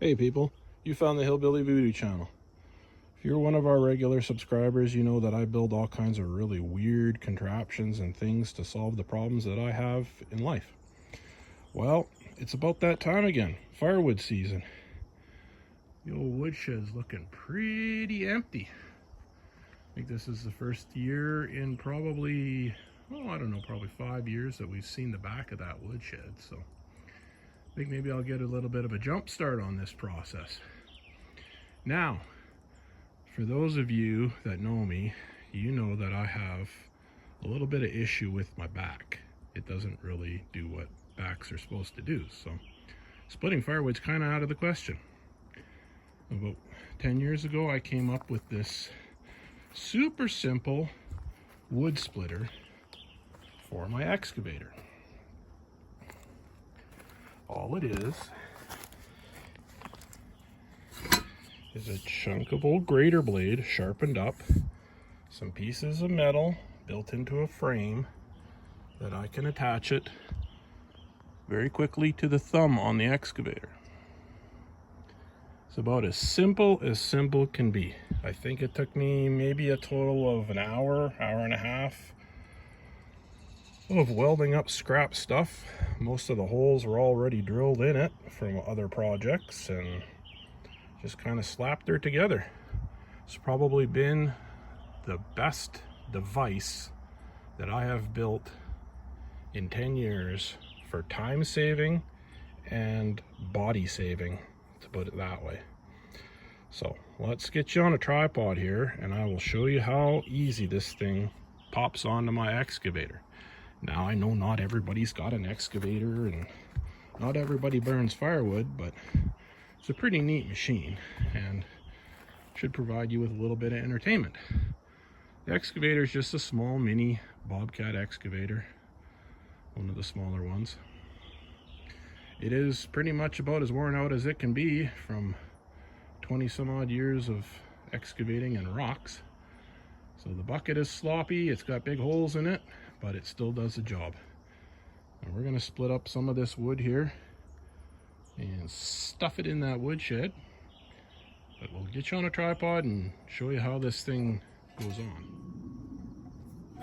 Hey people, you found the Hillbilly Voodoo channel. If you're one of our regular subscribers, you know that I build all kinds of really weird contraptions and things to solve the problems that I have in life. Well, it's about that time again, firewood season. The old woodshed's looking pretty empty. I think this is the first year in probably, probably 5 years that we've seen the back of that woodshed. So I think maybe I'll get a little bit of a jump start on this process. Now, for those of you that know me, you know that I have a little bit of issue with my back. It doesn't really do what backs are supposed to do, so splitting firewood's kind of out of the question. About 10 years ago, I came up with this super simple wood splitter for my excavator. All it is a chunk of old grater blade sharpened up, some pieces of metal built into a frame that I can attach it very quickly to the thumb on the excavator. It's about as simple can be. I think it took me maybe a total of an hour and a half of welding up scrap stuff. Most of the holes were already drilled in it from other projects and just kind of slapped her together. It's probably been the best device that I have built in 10 years for time saving and body saving, to put it that way. So let's get you on a tripod here and I will show you how easy this thing pops onto my excavator. Now, I know not everybody's got an excavator and not everybody burns firewood, but it's a pretty neat machine and should provide you with a little bit of entertainment. The excavator is just a small mini Bobcat excavator, one of the smaller ones. It is pretty much about as worn out as it can be from 20 some odd years of excavating in rocks. So the bucket is sloppy, it's got big holes in it, but it still does the job. And we're going to split up some of this wood here and stuff it in that woodshed. But we'll get you on a tripod and show you how this thing goes on.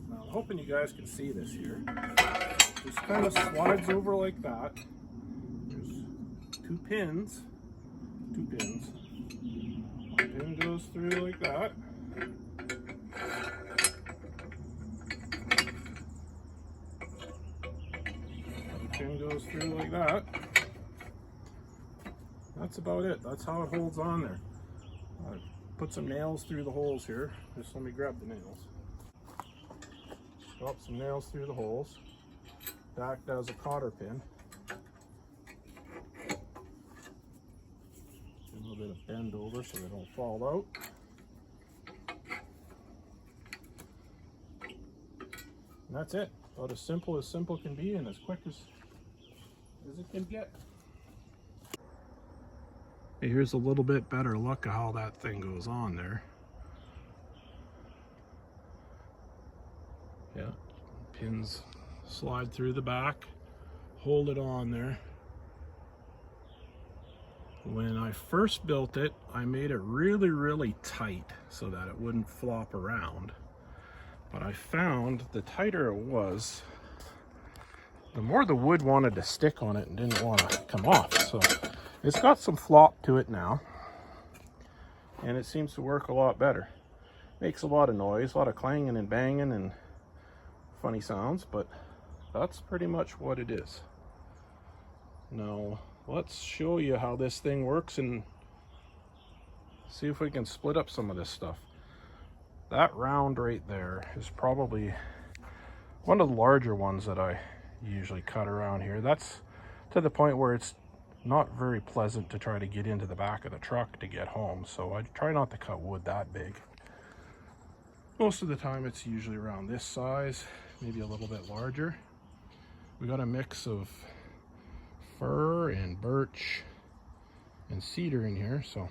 Now, I'm hoping you guys can see this here. Just kind of slides over like that. There's two pins. One pin goes through like that. Pin goes through like that. That's about it. That's how it holds on there. Put some nails through the holes here. Just let me grab the nails. Drop some nails through the holes. Act as a cotter pin. A little bit of bend over so they don't fall out. And that's it. About as simple can be and as quick as it can get. Hey, here's a little bit better look at how that thing goes on there. Yeah, pins slide through the back, hold it on there. When I first built it, I made it really tight so that it wouldn't flop around. But I found the tighter it was, the more the wood wanted to stick on it and didn't want to come off. So it's got some flop to it now, and it seems to work a lot better. Makes a lot of noise, a lot of clanging and banging and funny sounds, but that's pretty much what it is. Now let's show you how this thing works and see if we can split up some of this stuff. That round right there is probably one of the larger ones that I usually cut around here. That's to the point where it's not very pleasant to try to get into the back of the truck to get home, so I try not to cut wood that big. Most of the time it's usually around this size, maybe a little bit larger. We got a mix of fir and birch and cedar in here, so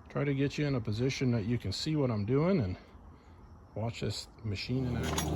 try to get you in a position that you can see what I'm doing and watch this machine in action.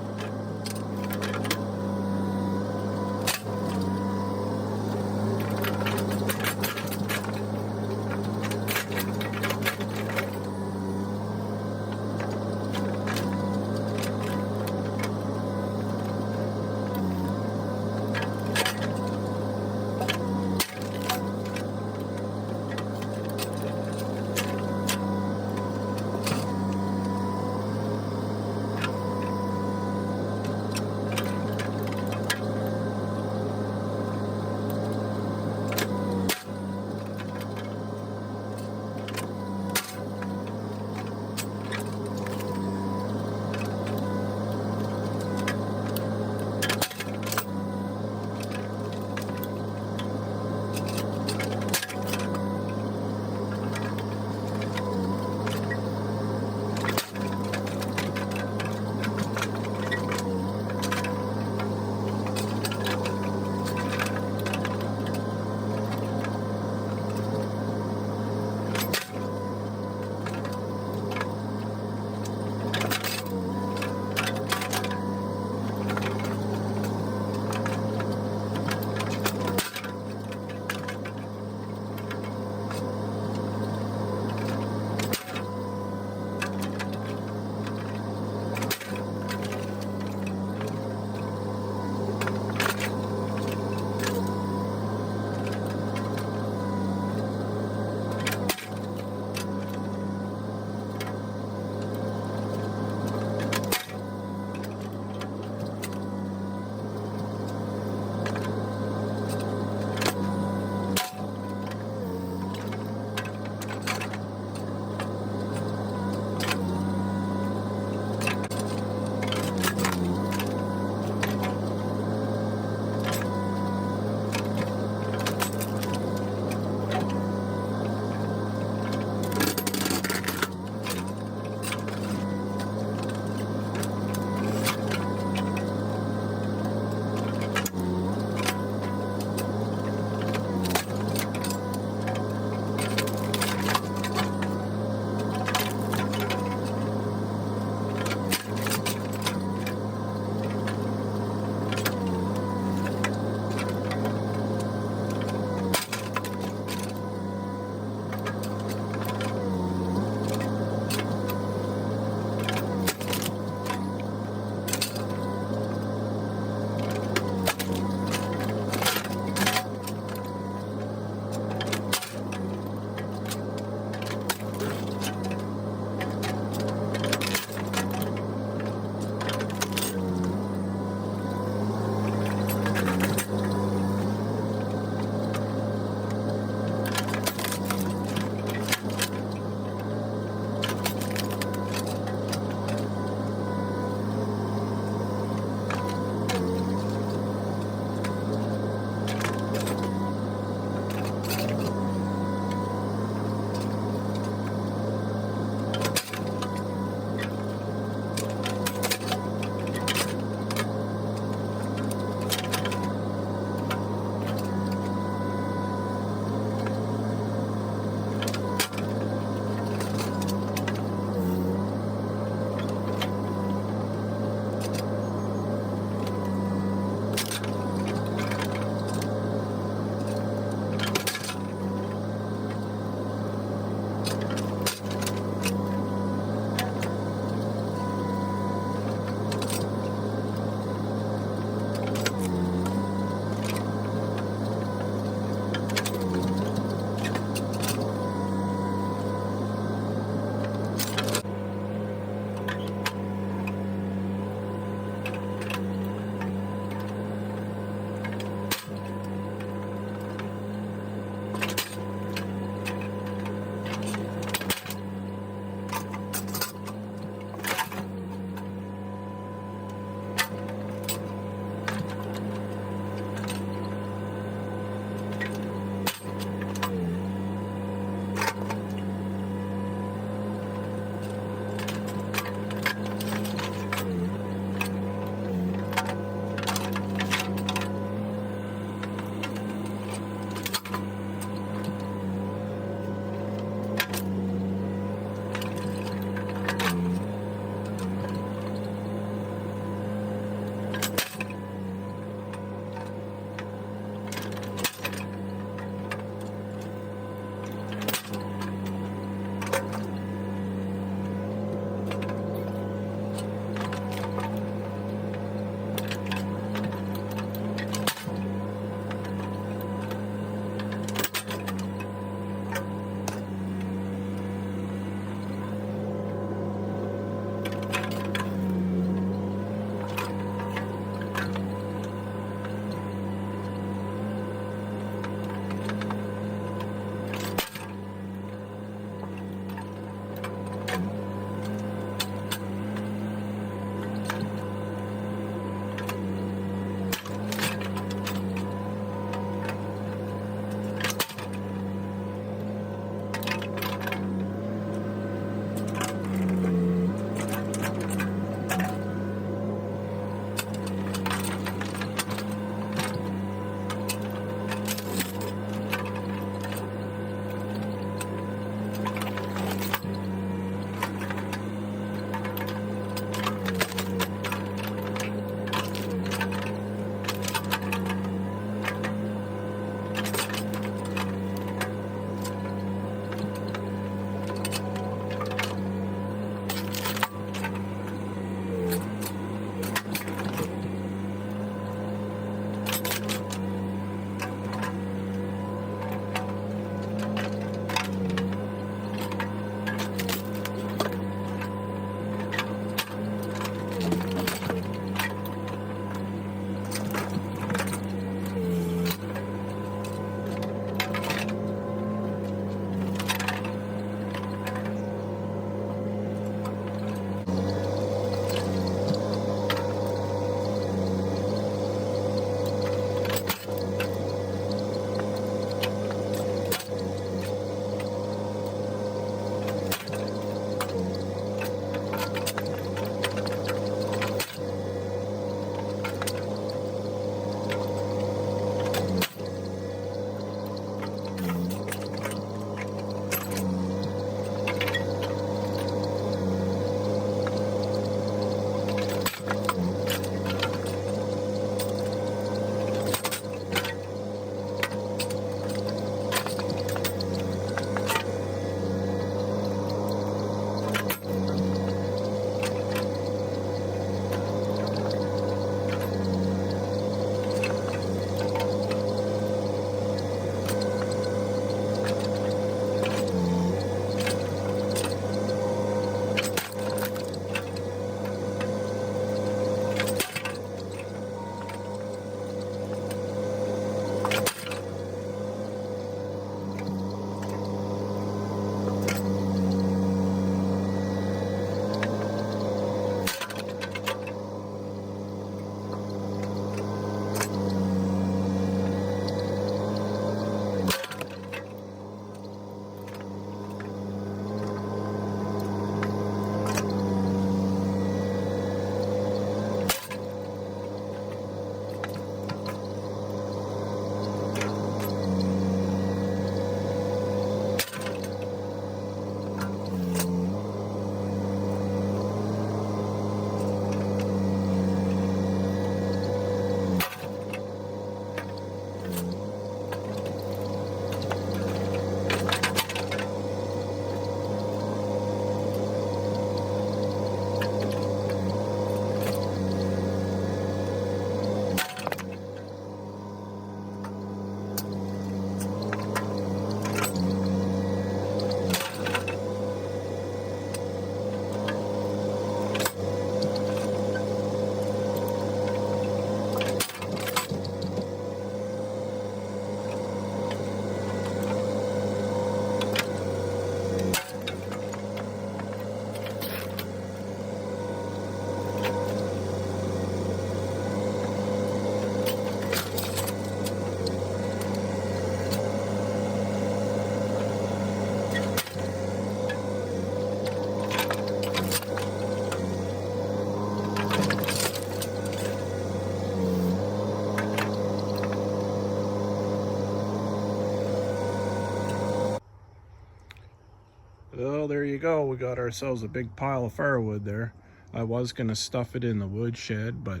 Well, there you go. We got ourselves a big pile of firewood there. I was going to stuff it in the woodshed, but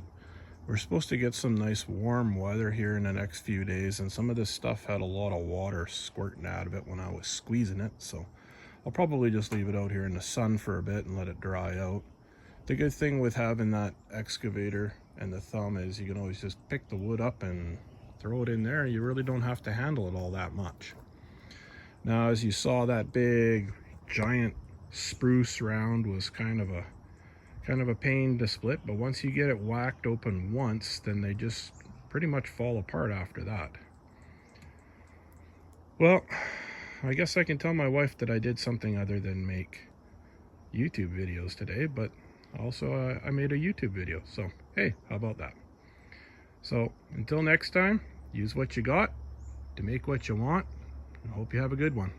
we're supposed to get some nice warm weather here in the next few days, and some of this stuff had a lot of water squirting out of it when I was squeezing it, so I'll probably just leave it out here in the sun for a bit and let it dry out. The good thing with having that excavator and the thumb is you can always just pick the wood up and throw it in there. You really don't have to handle it all that much. Now, as you saw, that big giant spruce round was kind of a pain to split, but once you get it whacked open once, then they just pretty much fall apart after that. Well, I guess I can tell my wife that I did something other than make YouTube videos today, but also I made a YouTube video, so hey, how about that? So until next time, use what you got to make what you want. I hope you have a good one.